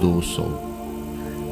200,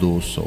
200,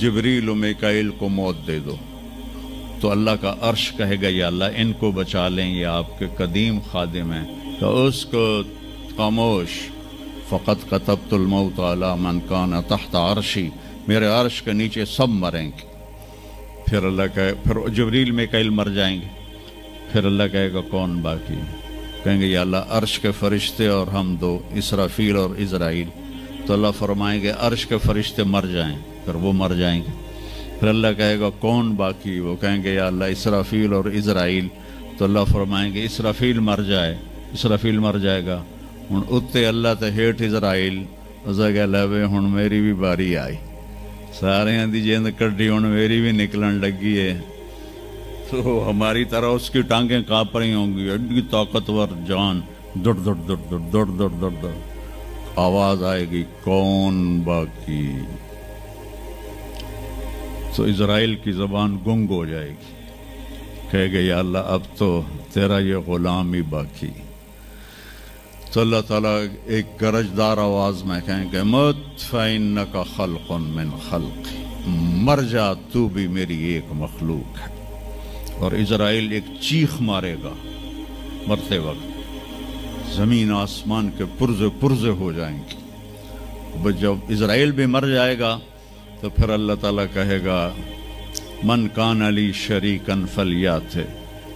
جبریل و میکائیل کو موت دے دو، تو اللہ کا عرش کہے گا یا اللہ ان کو بچا لیں، یہ آپ کے قدیم خادم ہیں، تو اس کو خاموش، فقط کتبت الموت علی من کان تحت عرشی، میرے عرش کے نیچے سب مریں گے۔ پھر اللہ کہے، پھر جبریل میکائیل مر جائیں گے، پھر اللہ کہے گا کون باقی؟ کہیں گے یا اللہ عرش کے فرشتے اور ہم دو، اسرافیل اور عزرائیل۔ تو اللہ فرمائیں گے عرش کے فرشتے مر جائیں، پھر وہ مر جائیں گے۔ پھر اللہ کہے گا کون باقی؟ وہ کہیں گے یا اللہ اسرافیل اور عزرائیل۔ تو اللہ فرمائیں گے اسرافیل مر جائے، اسرافیل مر جائے گا، ہن اتنے اللہ تے ہیٹھ عزرائیل، اسا کہ لے وے ہن میری بھی باری آئی، سارے دی جیند کڈی ہن میری بھی نکلن لگی ہے۔ تو ہماری طرح اس کی ٹانگیں کانپ رہی ہوں گی، ایڈی طاقتور جان، دڑ دڑ دڑ دڑ دڑ دڑ دڑ دڑ، آواز آئے گی کون باقی؟ تو اسرائیل کی زبان گنگ ہو جائے گی، کہے گے یا اللہ اب تو تیرا یہ غلام ہی باقی۔ تو اللہ تعالیٰ ایک گرجدار آواز میں کہیں گے مت فإنک خلق من خلق، مر جا تو بھی میری ایک مخلوق ہے۔ اور اسرائیل ایک چیخ مارے گا مرتے وقت، زمین آسمان کے پرزے پرزے ہو جائیں گے۔ جب اسرائیل بھی مر جائے گا تو پھر اللہ تعالیٰ کہے گا من کان علی شریکن فلیات،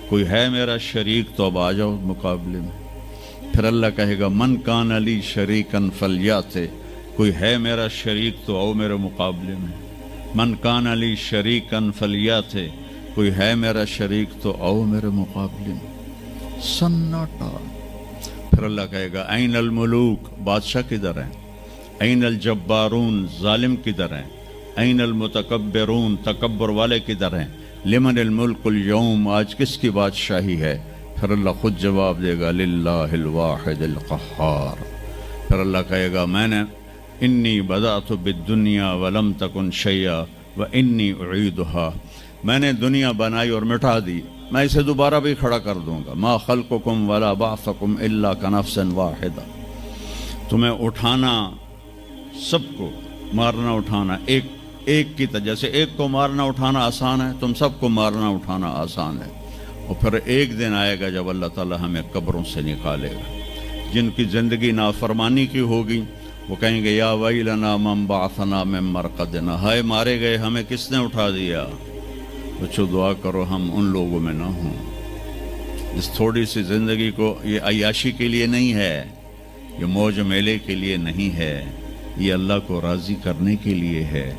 کوئی ہے میرا شریک تو اب آ جاؤ مقابلے میں۔ پھر اللہ کہے گا من کان علی شریکن فلیات، کوئی ہے میرا شریک تو آؤ میرے مقابلے میں۔ من کان علی شریکن فلیات، کوئی ہے میرا شریک تو آؤ میرے مقابلے میں۔ سناٹا۔ پھر اللہ کہے گا این الملوک، بادشاہ کدھر ہیں؟ این الجبارون، ظالم کدھر ہیں؟ این المتکبرون، تکبر والے کدھر ہیں؟ لمن الملک اليوم، آج کس کی بادشاہی ہے؟ پھر اللہ خود جواب دے گا للہ الواحد القہار۔ پھر اللہ کہے گا میں نے انی بدأت بالدنیا ولم تکن شیئا وانی اعیدها، میں نے دنیا بنائی اور مٹا دی، میں اسے دوبارہ بھی کھڑا کر دوں گا۔ ما خلقکم ولا بعثکم الا کنفس واحدہ، تمہیں اٹھانا، سب کو مارنا اٹھانا ایک کی طرح، جیسے ایک کو مارنا اٹھانا آسان ہے، تم سب کو مارنا اٹھانا آسان ہے۔ اور پھر ایک دن آئے گا جب اللہ تعالیٰ ہمیں قبروں سے نکالے گا۔ جن کی زندگی نافرمانی کی ہوگی وہ کہیں گے یا ویلنا من بعثنا من مرقدنا، ہائے مارے گئے ہمیں کس نے اٹھا دیا۔ بچو دعا کرو ہم ان لوگوں میں نہ ہوں۔ اس تھوڑی سی زندگی کو یہ عیاشی کے لیے نہیں ہے، یہ موج میلے کے لیے نہیں ہے، یہ اللہ کو راضی کرنے کے لیے ہے۔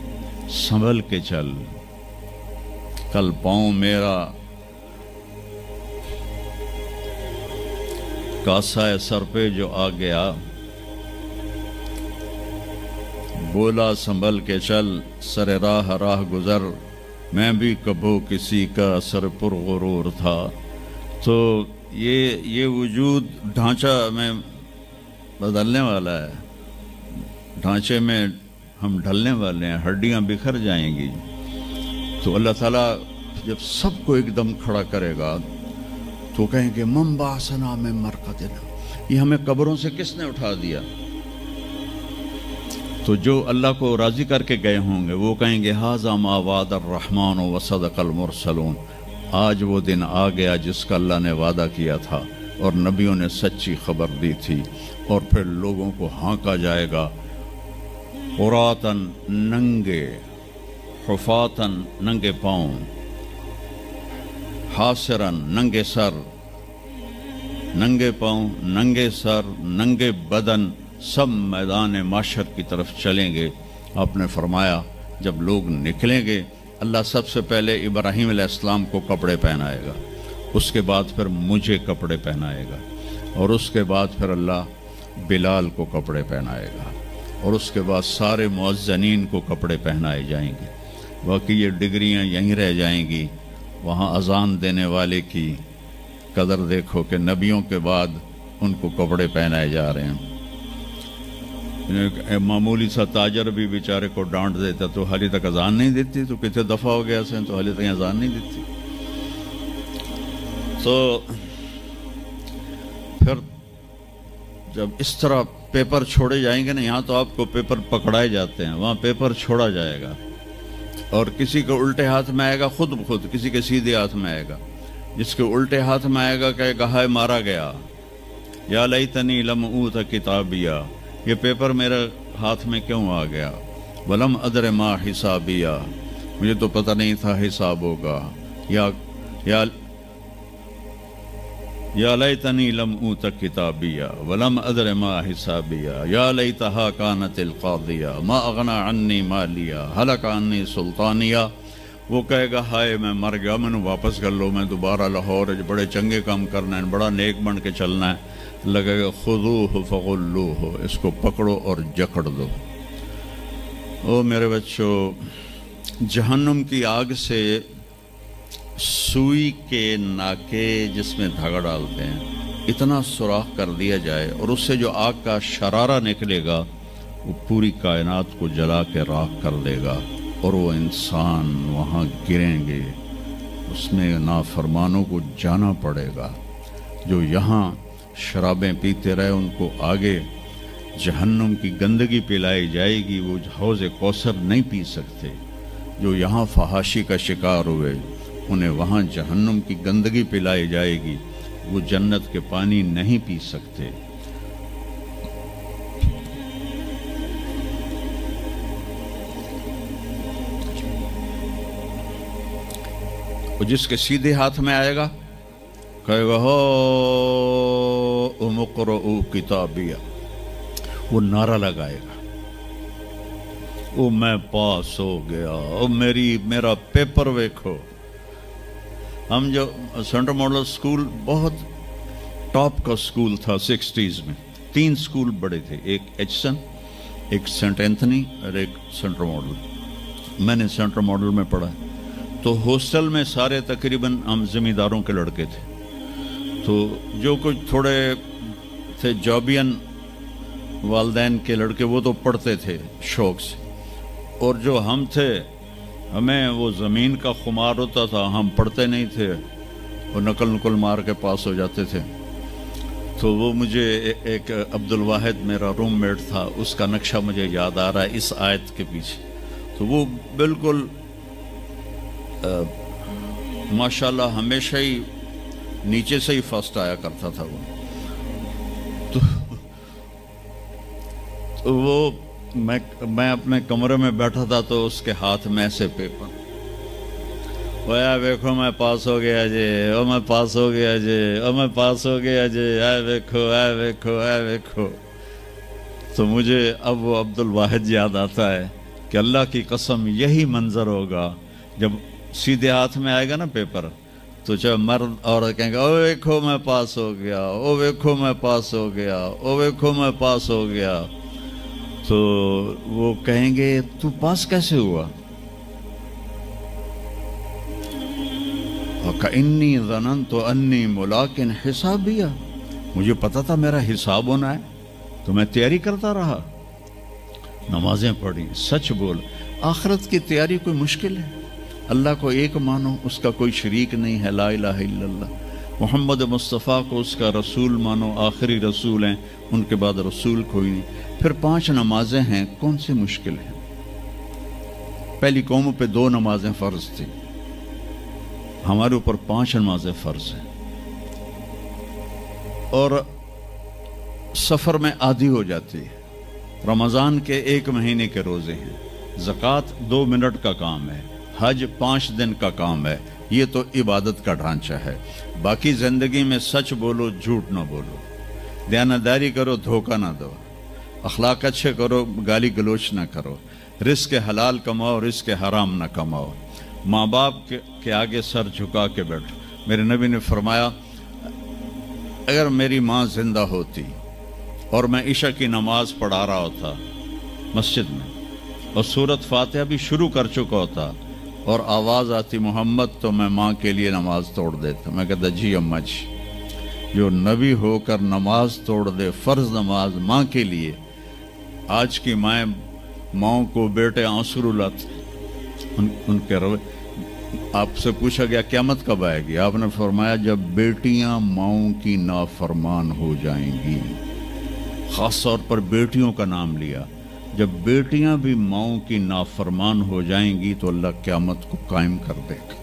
سنبھل کے چل، کل پاؤں میرا کاسا سر پہ جو آ گیا، بولا سنبھل کے چل سر راہ راہ گزر، میں بھی کبھو کسی کا سر پر غرور تھا۔ تو یہ وجود ڈھانچہ میں بدلنے والا ہے، ڈھانچے میں ہم ڈھلنے والے ہیں، ہڈیاں بکھر جائیں گی۔ تو اللہ تعالیٰ جب سب کو ایک دم کھڑا کرے گا تو کہیں گے من بعثنا من مرقدنا، یہ ہمیں قبروں سے کس نے اٹھا دیا؟ تو جو اللہ کو راضی کر کے گئے ہوں گے وہ کہیں گے ھذا ما وعد الرحمن وصدق المرسلون، آج وہ دن آ گیا جس کا اللہ نے وعدہ کیا تھا اور نبیوں نے سچی خبر دی تھی۔ اور پھر لوگوں کو ہانکا جائے گا، عراۃً ننگے، حفاۃً ننگے پاؤں، حاسراً ننگے سر، ننگے پاؤں، ننگے سر، ننگے بدن، سب میدان معاشر کی طرف چلیں گے۔ آپ نے فرمایا جب لوگ نکلیں گے اللہ سب سے پہلے ابراہیم علیہ السلام کو کپڑے پہنائے گا، اس کے بعد پھر مجھے کپڑے پہنائے گا، اور اس کے بعد پھر اللہ بلال کو کپڑے پہنائے گا، اور اس کے بعد سارے مؤذنین کو کپڑے پہنائے جائیں گے۔ باقی یہ ڈگریاں یہیں رہ جائیں گی۔ وہاں اذان دینے والے کی قدر دیکھو کہ نبیوں کے بعد ان کو کپڑے پہنائے جا رہے ہیں۔ معمولی سا تاجر بھی بیچارے کو ڈانٹ دیتا تو حالی تک اذان نہیں دیتی، تو کتنے دفعہ ہو گیا سے تو حالی تک اذان نہیں دیتی۔ تو پھر جب اس طرح پیپر چھوڑے جائیں گے نا، یہاں تو آپ کو پیپر پکڑائے جاتے ہیں، وہاں پیپر چھوڑا جائے گا، اور کسی کے الٹے ہاتھ میں آئے گا خود بخود، کسی کے سیدھے ہاتھ میں آئے گا. جس کے الٹے ہاتھ میں آئے گا کہے گا ہائے مارا گیا، یا لیتنی لم اوت کتابیہ، یہ پیپر میرے ہاتھ میں کیوں آ گیا. ولم ادر ما حسابیہ، مجھے تو پتہ نہیں تھا حساب ہوگا. یا لیتنی لم اوت کتابیہ ولم ادر ما حسابیہ، یا لیتہا کانت القاضیہ ما اغنی عنی مالیہ ہلک عنی سلطانیہ. وہ کہے گا ہائے میں مر گیا، میں نے واپس کر لو، میں دوبارہ لاہور بڑے چنگے کام کرنا ہے، بڑا نیک بن کے چلنا ہے. لگے گا خذوہ فغلوہ، اس کو پکڑو اور جکڑ دو. او میرے بچوں، جہنم کی آگ سے سوئی کے ناکے جس میں دھاگا ڈالتے ہیں اتنا سوراخ کر دیا جائے اور اس سے جو آگ کا شرارہ نکلے گا وہ پوری کائنات کو جلا کے راکھ کر دے گا، اور وہ انسان وہاں گریں گے. اس میں نافرمانوں کو جانا پڑے گا. جو یہاں شرابیں پیتے رہے ان کو آگے جہنم کی گندگی پلائی جائے گی، وہ حوض کوثر نہیں پی سکتے. جو یہاں فحاشی کا شکار ہوئے انہیں وہاں جہنم کی گندگی پلائی جائے گی، وہ جنت کے پانی نہیں پی سکتے. وہ جس کے سیدھے ہاتھ میں آئے گا کہے گا ہو اقرؤ کتابیہ، وہ نعرہ لگائے گا او میں پاس ہو گیا، او میرا پیپر ویکھو. ہم جو سینٹرل ماڈل اسکول بہت ٹاپ کا اسکول تھا 60s میں، 3 اسکول بڑے تھے، ایک ایچسن، ایک سینٹ اینتھنی اور ایک سینٹرل ماڈل. میں نے سینٹرل ماڈل میں پڑھا. تو ہاسٹل میں سارے تقریباً ہم زمینداروں کے لڑکے تھے. تو جو کچھ تھوڑے تھے جابین والدین کے لڑکے وہ تو پڑھتے تھے شوق سے، اور جو ہم تھے ہمیں وہ زمین کا خمار ہوتا تھا، ہم پڑھتے نہیں تھے اور نقل مار کے پاس ہو جاتے تھے. تو وہ مجھے ایک عبد الواحد میرا روم میٹ تھا، اس کا نقشہ مجھے یاد آ رہا ہے اس آیت کے پیچھے. تو وہ بالکل ماشاءاللہ ہمیشہ ہی نیچے سے ہی فرسٹ آیا کرتا تھا. تو وہ میں اپنے کمرے میں بیٹھا تھا تو اس کے ہاتھ میں ایسے پیپر، ویکھو میں پاس ہو گیا جی، او میں پاس ہو گیا جی، او میں پاس ہو گیا جی، اے ویکھو اے ویکھو اے ویکھو. تو مجھے اب وہ عبد الواحد یاد آتا ہے کہ اللہ کی قسم یہی منظر ہوگا جب سیدھے ہاتھ میں آئے گا نا پیپر. تو چاہے مرد عورت کہیں گے او ویکھو میں پاس ہو گیا، او ویکھو میں پاس ہو گیا، او ویکھو میں پاس ہو گیا. تو وہ کہیں گے تو پاس کیسے ہوا؟ وَكَإِنِّي ظَنَنْتُ أَنِّي مُلَاقٍ حِسَابِيَّ، مجھے پتا تھا میرا حساب ہونا ہے تو میں تیاری کرتا رہا، نمازیں پڑھی. سچ بول، آخرت کی تیاری کوئی مشکل ہے؟ اللہ کو ایک مانو، اس کا کوئی شریک نہیں ہے، لا الہ الا اللہ. محمد مصطفیٰ کو اس کا رسول مانو، آخری رسول ہیں، ان کے بعد رسول کوئی نہیں. پھر 5 نمازیں ہیں، کون سی مشکل ہیں؟ پہلی قوموں پہ 2 نمازیں فرض تھی، ہمارے اوپر 5 نمازیں فرض ہیں. اور سفر میں عادی ہو جاتی ہے. رمضان کے 1 مہینے کے روزے ہیں، زکوٰۃ 2 منٹ کا کام ہے، حج 5 دن کا کام ہے. یہ تو عبادت کا ڈھانچہ ہے. باقی زندگی میں سچ بولو، جھوٹ نہ بولو، دیانتداری کرو، دھوکہ نہ دو، اخلاق اچھے کرو، گالی گلوچ نہ کرو، رزق حلال کماؤ، رزق حرام نہ کماؤ. ماں باپ کے آگے سر جھکا کے بیٹھو. میرے نبی نے فرمایا اگر میری ماں زندہ ہوتی اور میں عشاء کی نماز پڑھا رہا ہوتا مسجد میں اور سورۃ فاتحہ بھی شروع کر چکا ہوتا اور آواز آتی محمد، تو میں ماں کے لیے نماز توڑ دیتا. میں کہتا جی اماں جی، جو نبی ہو کر نماز توڑ دے، فرض نماز ماں کے لیے. آج کی ماؤں کو بیٹے آنسو رلاتے ان کے روے. آپ سے پوچھا گیا قیامت کب آئے گی؟ آپ نے فرمایا جب بیٹیاں ماؤں کی نافرمان ہو جائیں گی. خاص طور پر بیٹیوں کا نام لیا. جب بیٹیاں بھی ماؤں کی نافرمان ہو جائیں گی تو اللہ قیامت کو قائم کر دے گا۔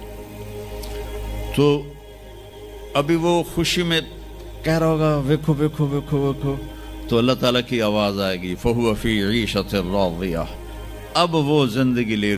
تو ابھی وہ خوشی میں کہہ رہا ہوگا ویکھو ویکھو ویکھو ویکھو، تو اللہ تعالیٰ کی آواز آئے گی فَهُوَ فِي عِيشَةٍ رَاضِيَةٍ، اب وہ زندگی لے